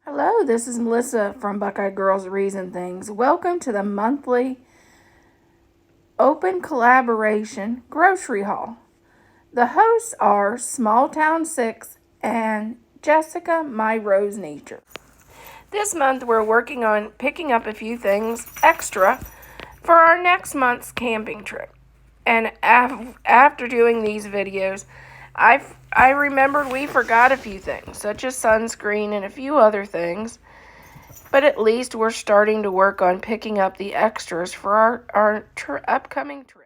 Hello, this is Melissa from Buckeye Girls Reason Things. Welcome to the monthly open collaboration grocery haul. The hosts are Small Town 6 and Jessica My Rose Nature. This month we're working on picking up a few things extra for our next month's camping trip. And after doing these videos, I remembered we forgot a few things, such as sunscreen and a few other things. But at least we're starting to work on picking up the extras for our upcoming trip.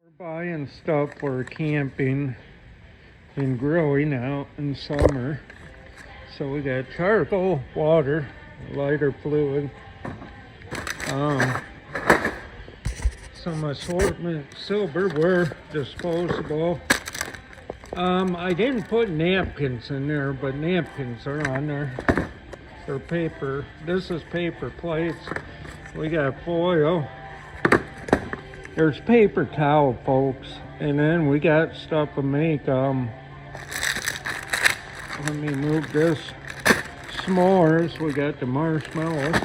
We're buying stuff for camping and grilling out in summer. So we got charcoal, water, lighter fluid, some assortment, silverware, disposable. I didn't put napkins in there, but napkins are on there. For paper. This is paper plates. We got foil. There's paper towel, folks, and then we got stuff to make. Let me move this. S'mores. We got the marshmallows.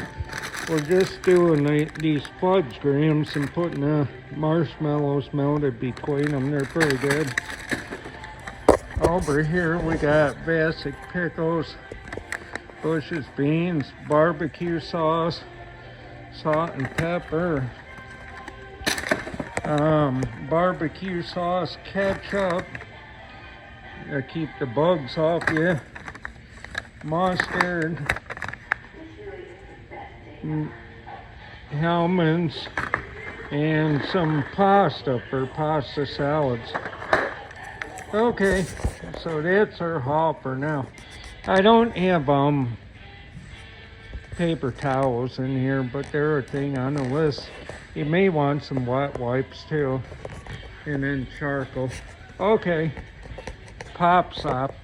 We're just doing these fudge grams and putting the marshmallows melted between them. They're pretty good. Over here we got basic pickles, Bush's beans, barbecue sauce, salt and pepper. Barbecue sauce, ketchup, keep the bugs off you, mustard, almonds, and some pasta for pasta salads. Okay, so that's our haul for now. I don't have paper towels in here, but they're a thing on the list. You may want some wet wipes too, and then charcoal. Okay, pop sops,